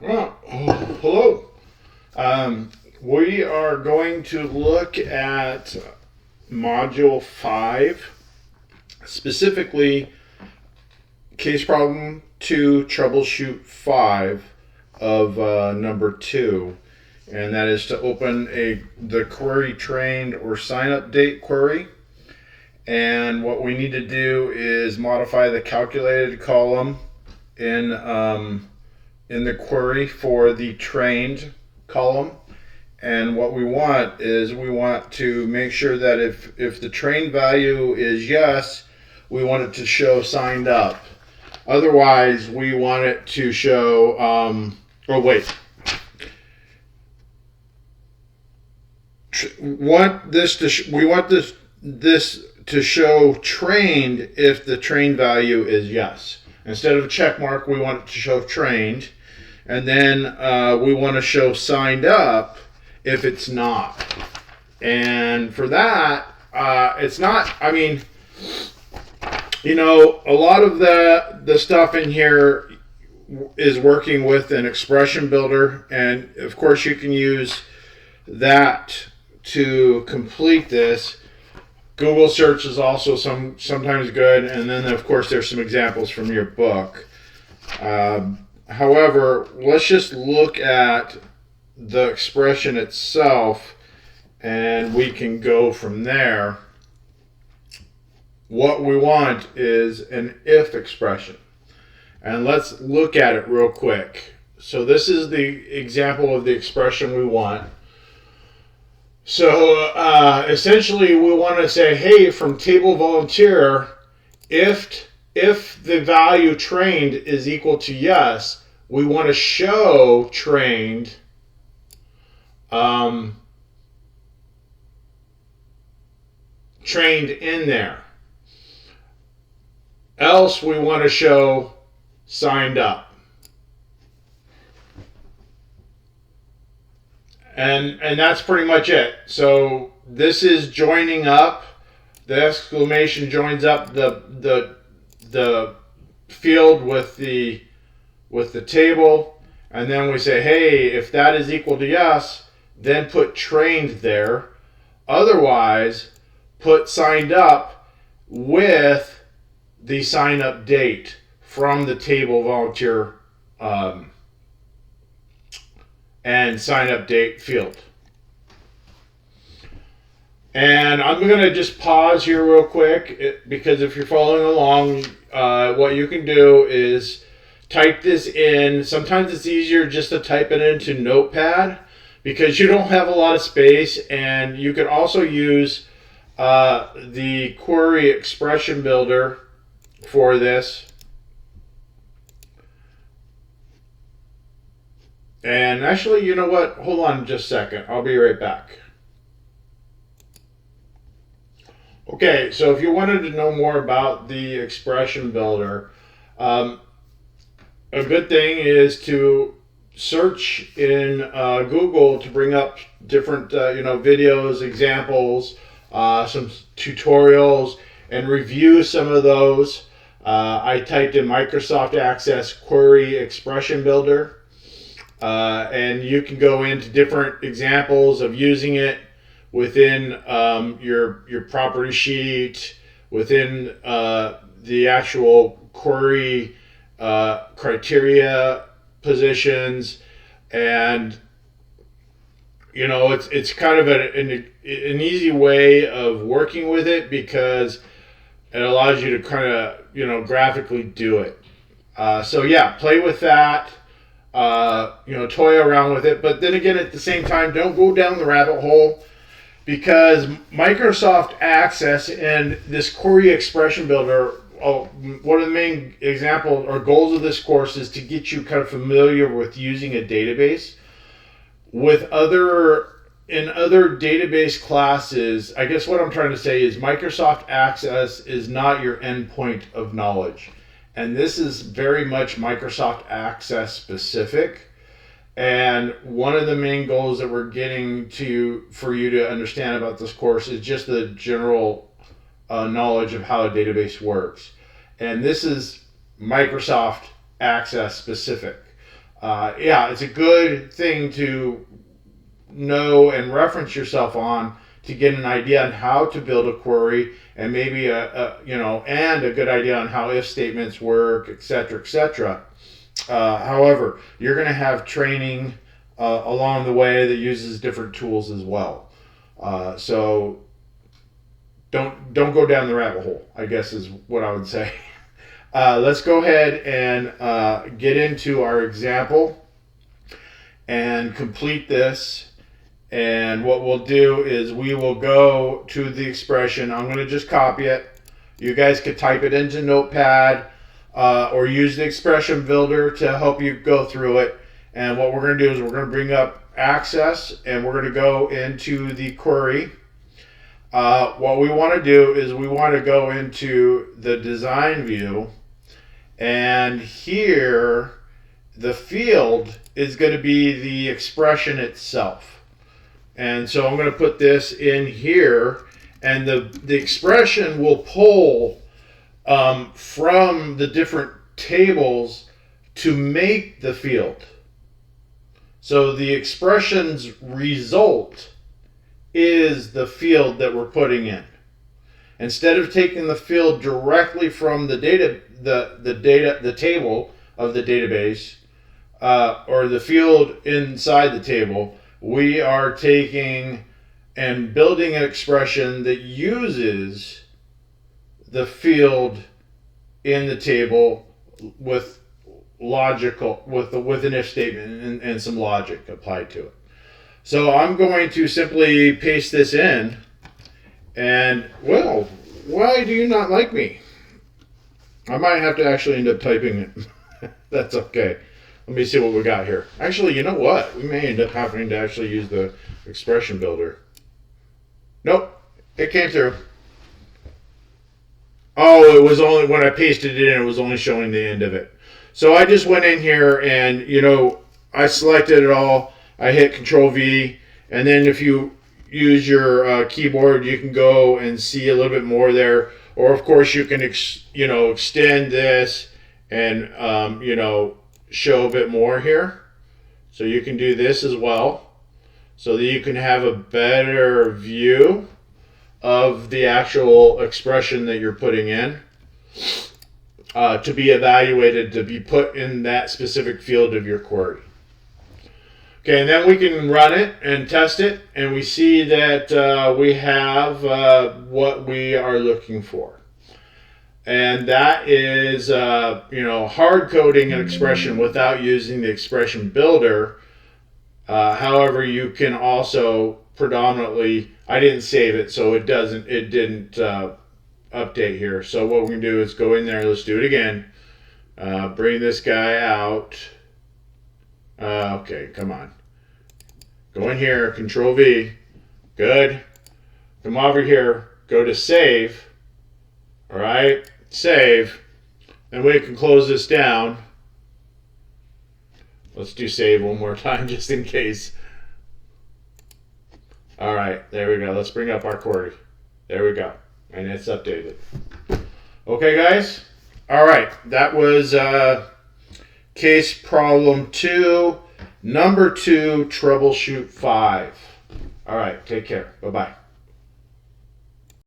Hello. We are going to look at Module 5, specifically Case Problem 2, Troubleshoot 5 of number 2. And that is to open the query trained or sign update query. And what we need to do is modify the calculated column in the query for the trained column. And what we want is we want to make sure that if the trained value is yes, we want it to show signed up. Otherwise, we want it to show, we want this to show trained if the trained value is yes. Instead of a check mark, we want it to show trained. And then we want to show signed up if it's not. And for that, it's not, a lot of the stuff in here is working with an expression builder. And of course, you can use that to complete this. Google search is also sometimes good. And then, of course, there's some examples from your book. However, let's just look at the expression itself and we can go from there. What we want is an if expression. And let's look at it real quick. So this is the example of the expression we want. So essentially we want to say, hey, from table volunteer, if the value trained is equal to yes, we want to show trained trained in there. Else we want to show signed up. And that's pretty much it. So this is joining up. The exclamation joins up the field with the table, and then we say, hey, if that is equal to yes, then put trained there. Otherwise, put signed up with the sign up date from the table volunteer and sign up date field. And I'm going to just pause here real quick because if you're following along, what you can do is type this in. Sometimes it's easier just to type it into Notepad because you don't have a lot of space, and you can also use the query expression builder for this. And actually, you know what? Hold on just a second. I'll be right back. Okay, so if you wanted to know more about the expression builder, a good thing is to search in Google to bring up different videos, examples, some tutorials, and review some of those. I typed in Microsoft Access Query Expression Builder, and you can go into different examples of using it within your property sheet, within the actual query criteria positions, and it's kind of an easy way of working with it because it allows you to kind of graphically do it. So yeah, play with that. Toy around with it, but then again, at the same time, don't go down the rabbit hole, because Microsoft Access and this query expression builder, one of the main examples or goals of this course is to get you kind of familiar with using a database. In other database classes, I guess what I'm trying to say is Microsoft Access is not your endpoint of knowledge. And this is very much Microsoft Access specific. And one of the main goals that we're getting for you to understand about this course is just the general knowledge of how a database works. And this is Microsoft Access specific. yeah, it's a good thing to know and reference yourself on to get an idea on how to build a query, and maybe and a good idea on how if statements work, etc., etc. However, you're going to have training along the way that uses different tools as well. So don't go down the rabbit hole, I guess is what I would say. Let's go ahead and get into our example and complete this. And what we'll do is we will go to the expression. I'm going to just copy it. You guys could type it into Notepad or use the expression builder to help you go through it. And what we're going to do is we're going to bring up access and we're going to go into the query. What we want to do is we want to go into the design view, and here the field is going to be the expression itself. And so I'm going to put this in here, and the expression will pull from the different tables to make the field. So the expression's result is the field that we're putting in. Instead of taking the field directly from the table of the database, or the field inside the table, we are taking and building an expression that uses the field in the table with an if statement and some logic applied to it. So I'm going to simply paste this in, and well, why do you not like me? I might have to actually end up typing it. That's okay. Let me see what we got here. Actually, you know what? We may end up having to actually use the expression builder. Nope, it came through. Oh, it was only when I pasted it in, it was only showing the end of it. So I just went in here and, I selected it all. I hit Control V, and then if you use your keyboard, you can go and see a little bit more there. Or of course, you can extend this and show a bit more here. So you can do this as well, so that you can have a better view of the actual expression that you're putting in to be evaluated, to be put in that specific field of your query. Okay, and then we can run it and test it, and we see that we have what we are looking for. And that is, hard coding an expression without using the expression builder. However, you can also predominantly, I didn't save it, so it didn't update here. So what we're going to do is go in there, let's do it again. Bring this guy out. Okay, come on. Go in here, Control V. Good. Come over here, go to save. All right, save. And we can close this down. Let's do save one more time just in case. All right, there we go. Let's bring up our query. There we go. And it's updated. Okay, guys. All right, that was case problem 2, number 2, troubleshoot 5. All right, take care. Bye-bye.